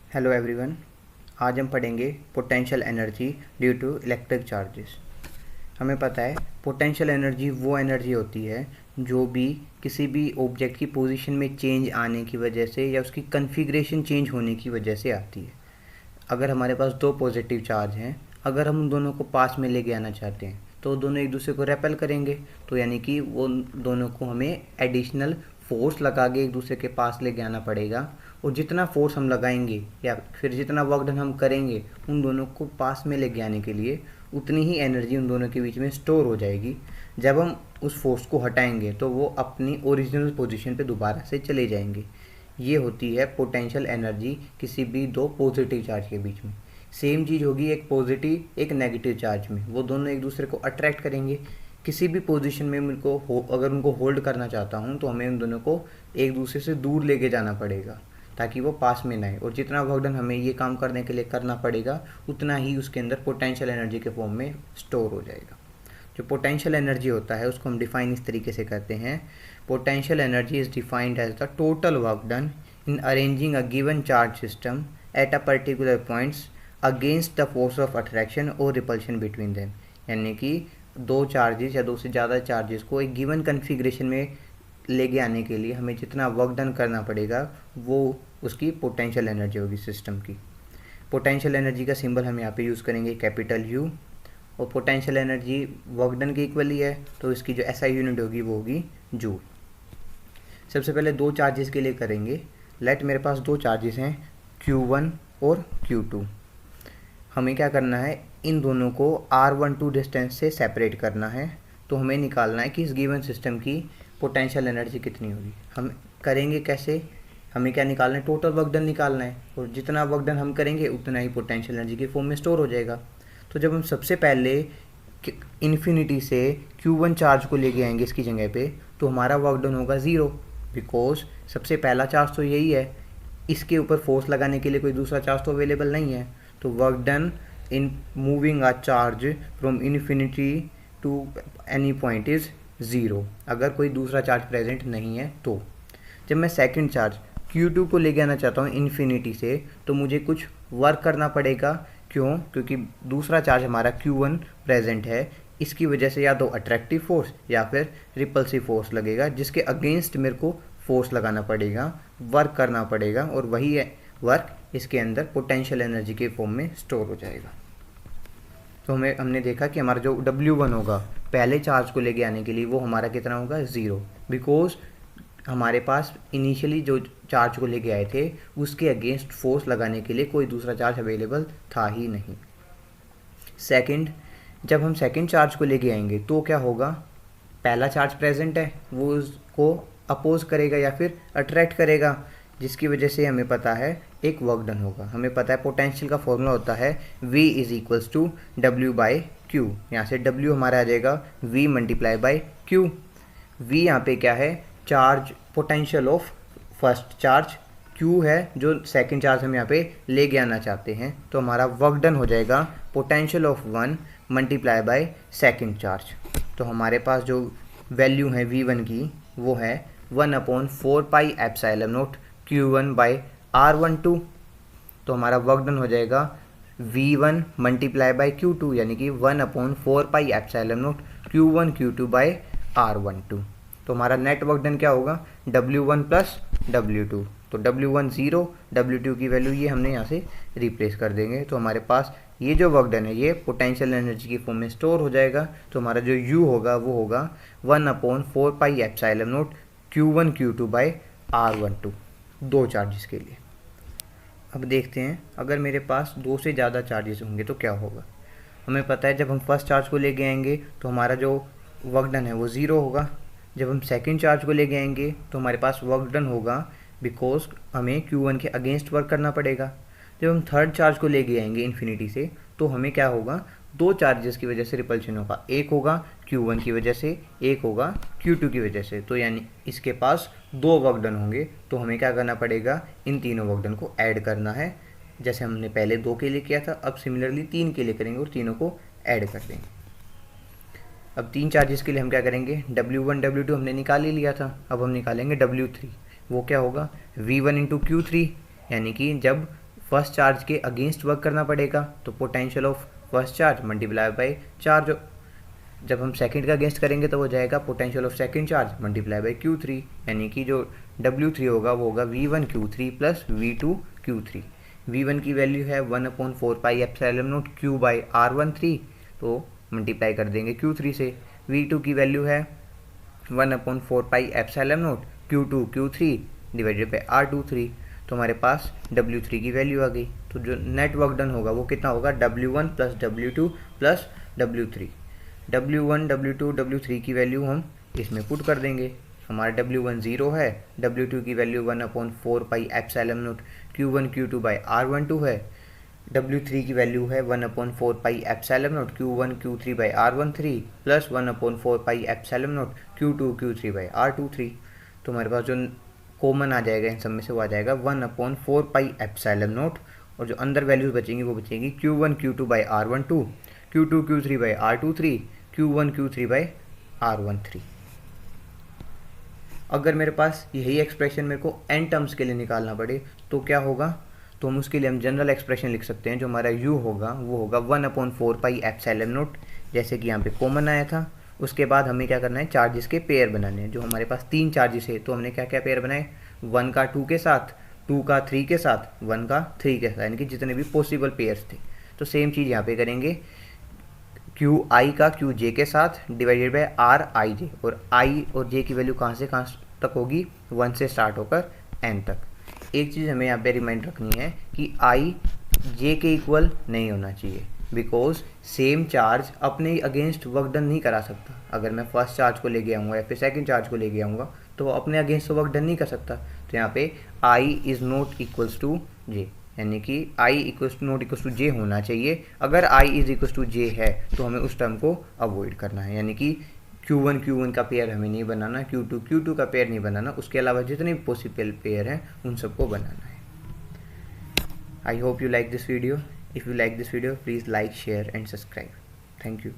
Hello everyone. आज हम पढ़ेंगे potential energy due to electric charges. हमें पता है पोटेंशियल एनर्जी वो एनर्जी होती है जो भी किसी भी ऑब्जेक्ट की पोजीशन में चेंज आने की वजह से या उसकी कॉन्फ़िगरेशन चेंज होने की वजह से आती है। अगर हमारे पास दो पॉजिटिव चार्ज हैं, अगर हम उन दोनों को पास में लेके आना चाहते हैं तो दोनों एक दूसरे को रेपेल करेंगे, तो यानी कि वो दोनों को हमें एडिशनल फोर्स लगा के एक दूसरे के पास लेके आना पड़ेगा। और जितना फोर्स हम लगाएंगे या फिर जितना वर्क डन हम करेंगे उन दोनों को पास में लेके आने के लिए, उतनी ही एनर्जी उन दोनों के बीच में स्टोर हो जाएगी। जब हम उस फोर्स को हटाएंगे तो वो अपनी ओरिजिनल पोजीशन पे दोबारा से चले जाएंगे। ये होती है पोटेंशियल एनर्जी किसी भी दो पॉजिटिव चार्ज के बीच में। सेम चीज़ होगी एक पॉजिटिव एक नेगेटिव चार्ज में, वो दोनों एक दूसरे को अट्रैक्ट करेंगे। किसी भी पोजीशन में अगर उनको होल्ड करना चाहता हूँ तो हमें उन दोनों को एक दूसरे से दूर लेके जाना पड़ेगा ताकि वो पास में ना आए। और जितना वर्क डन हमें ये काम करने के लिए करना पड़ेगा उतना ही उसके अंदर पोटेंशियल एनर्जी के फॉर्म में स्टोर हो जाएगा। जो पोटेंशियल एनर्जी होता है उसको हम डिफाइन इस तरीके से करते हैं। Potential energy is defined as the total work done in arranging a given charge system at a particular points against the force of attraction और रिपल्शन बिटवीन देम। यानी कि दो चार्जेस या दो से ज़्यादा चार्जेस को एक गिवन कन्फिग्रेशन में लेके आने के लिए हमें जितना वर्क डन करना पड़ेगा वो उसकी पोटेंशियल एनर्जी होगी सिस्टम की। पोटेंशियल एनर्जी का सिंबल हम यहाँ पे यूज़ करेंगे कैपिटल यू। और पोटेंशियल एनर्जी वर्क डन के इक्वल ही है तो इसकी जो एसआई यूनिट होगी वो होगी जूल। सबसे पहले दो चार्जेस के लिए करेंगे। लेट मेरे पास दो चार्जेस हैं Q1 और Q2। हमें क्या करना है, इन दोनों को R12 डिस्टेंस से सेपरेट करना है। तो हमें निकालना है कि इस गिवन सिस्टम की पोटेंशियल एनर्जी कितनी होगी। हम करेंगे कैसे, हमें क्या निकालना है, टोटल वर्क डन निकालना है। और जितना वर्क डन हम करेंगे उतना ही पोटेंशियल एनर्जी के फॉर्म में स्टोर हो जाएगा। तो जब हम सबसे पहले इन्फिनिटी से Q1 चार्ज को लेके आएंगे इसकी जगह पे, तो हमारा वर्क डन होगा ज़ीरो, बिकॉज सबसे पहला चार्ज तो यही है। इसके ऊपर फोर्स लगाने के लिए कोई दूसरा चार्ज तो अवेलेबल नहीं है। तो work done in moving a charge from infinity to any point is zero, अगर कोई दूसरा चार्ज प्रेजेंट नहीं है तो। जब मैं सेकंड चार्ज Q2 को लेके आना चाहता हूँ इन्फिनिटी से, तो मुझे कुछ वर्क करना पड़ेगा। क्यों? क्योंकि दूसरा चार्ज हमारा Q1 प्रेजेंट है। इसकी वजह से या तो अट्रैक्टिव फोर्स या फिर रिपल्सिव फोर्स लगेगा, जिसके अगेंस्ट मेरे को फोर्स लगाना पड़ेगा, वर्क करना पड़ेगा, और वही वर्क इसके अंदर पोटेंशियल एनर्जी के फॉर्म में स्टोर हो जाएगा। तो हमने देखा कि हमारा जो W1 होगा पहले चार्ज को लेके आने के लिए, वो हमारा कितना होगा, ज़ीरो, बिकॉज हमारे पास इनिशियली जो चार्ज को लेके आए थे उसके अगेंस्ट फोर्स लगाने के लिए कोई दूसरा चार्ज अवेलेबल था ही नहीं। सेकंड, जब हम सेकंड चार्ज को लेके आएंगे तो क्या होगा, पहला चार्ज प्रेजेंट है, वो उसको अपोज करेगा या फिर अट्रैक्ट करेगा, जिसकी वजह से हमें पता है एक वर्क डन होगा। हमें पता है पोटेंशियल का फॉर्मूला होता है V is equals to W/Q। यहाँ से W हमारा आ जाएगा V multiply by Q। V यहाँ पे क्या है, charge potential of first charge, Q है जो सेकंड चार्ज हम यहाँ पे लेके आना चाहते हैं। तो हमारा वर्क डन हो जाएगा potential of 1 multiply by second charge. तो हमारे पास जो वैल्यू है V1 की वो है 1/4πε0 Q1/R12। तो हमारा वर्क डन हो जाएगा V1 मल्टीप्लाई बाई Q2, यानी कि 1/4πε0 Q1 Q2/R12। तो हमारा नेट वर्क डन क्या होगा, W1 प्लस W2। तो W1 ज़ीरो, W2 की वैल्यू ये हमने यहाँ से रिप्लेस कर देंगे। तो हमारे पास ये जो वर्क डन है ये पोटेंशियल एनर्जी की फॉर्म में स्टोर हो जाएगा। तो हमारा जो U होगा वो होगा 1/4πε0 Q1 Q2/R12, दो चार्जेस के लिए। अब देखते हैं अगर मेरे पास दो से ज़्यादा चार्जेस होंगे तो क्या होगा। हमें पता है जब हम फर्स्ट चार्ज को लेके आएंगे तो हमारा जो वर्क डन है वो ज़ीरो होगा। जब हम सेकंड चार्ज को लेके आएंगे तो हमारे पास वर्क डन होगा, बिकॉज हमें Q1 के अगेंस्ट वर्क करना पड़ेगा। जब हम थर्ड चार्ज को लेके आएंगे इन्फिनिटी से, तो हमें क्या होगा, दो चार्जेस की वजह से रिपल्शन होगा। एक होगा Q1 की वजह से, एक होगा Q2 की वजह से। तो यानी इसके पास दो वर्क डन होंगे। तो हमें क्या करना पड़ेगा, इन तीनों वर्क डन को ऐड करना है। जैसे हमने पहले दो के लिए किया था, अब सिमिलरली तीन के लिए करेंगे और तीनों को ऐड कर देंगे। अब तीन चार्जेस के लिए हम क्या करेंगे, W1 W2 हमने निकाल ही लिया था, अब हम निकालेंगे W3। वो क्या होगा, V1 इंटू Q3, यानी कि जब फर्स्ट चार्ज के अगेंस्ट वर्क करना पड़ेगा, तो potential of first charge multiply by charge, जब हम सेकंड का अगेंस्ट करेंगे तो हो जाएगा potential of second charge multiply by Q3, यानी कि जो W3 होगा वो होगा V1Q3 प्लस V2Q3। V1 की वैल्यू है 1/4 pi epsilon not Q by R13, तो मल्टीप्लाई कर देंगे Q3 से। V2 की वैल्यू है 1/4 pi epsilon not Q2Q3 divided by R23, तो हमारे पास W3 की वैल्यू आ गई। तो जो नेट वर्क डन होगा वो कितना होगा, W1 plus W2 plus W3। W1, W2, W3 की वैल्यू हम इसमें पुट कर देंगे। हमारा W1 0 है, W2 की value 1/4 pi epsilon not Q1 Q2 by R12 है, W3 की वैल्यू है 1/4 pi epsilon not Q1 Q3 by R13 plus 1/4 pi epsilon not Q2 Q3 by R23। तो हमारे पास जो कॉमन आ जाएगा इन सब में से वो आ जाएगा 1/4 पाई एप्सिलॉन नॉट, और जो अंदर वैल्यूज बचेंगी वो बचेंगी Q1 Q2 by R12, Q2 Q3 by R23, Q1 Q3 by R13। अगर मेरे पास यही एक्सप्रेशन मेरे को n टर्म्स के लिए निकालना पड़े तो क्या होगा, तो हम उसके लिए हम जनरल एक्सप्रेशन लिख सकते हैं। जो हमारा u होगा वो होगा 1/4 पाई एप्सिलॉन नॉट, जैसे कि यहाँ पे कॉमन आया था। उसके बाद हमें क्या करना है, चार्जेस के पेयर बनाने हैं। जो हमारे पास 3 चार्जेस है तो हमने क्या क्या पेयर बनाए, 1 का 2 के साथ, 2 का 3 के साथ, 1 का 3 के साथ, यानी कि जितने भी पॉसिबल पेयर्स थे। तो सेम चीज़ यहाँ पे करेंगे, क्यू आई का क्यू जे के साथ डिवाइडेड बाई आर आई जे, और आई और जे की वैल्यू कहाँ से कहाँ तक होगी, 1 से स्टार्ट होकर n तक। एक चीज़ हमें यहाँ पे रिमाइंड रखनी है कि आई जे के इक्वल नहीं होना चाहिए, बिकॉज सेम चार्ज अपने अगेंस्ट वर्क डन नहीं करा सकता। अगर मैं फर्स्ट चार्ज को लेके आऊँगा या फिर सेकंड चार्ज को लेके आऊँगा तो वो अपने अगेंस्ट वर्क डन नहीं कर सकता। तो यहाँ पे I is not equals to J, यानी कि I equals to not equals to J होना चाहिए। अगर I is equals to J है तो हमें उस टर्म को अवॉइड करना है, यानी कि Q1 का पेयर हमें नहीं बनाना, Q2 का पेयर नहीं बनाना, उसके अलावा जितने भी पॉसिबल पेयर हैं उन सबको बनाना है। I hope you like this video. If you like this video please like, share and subscribe. Thank you.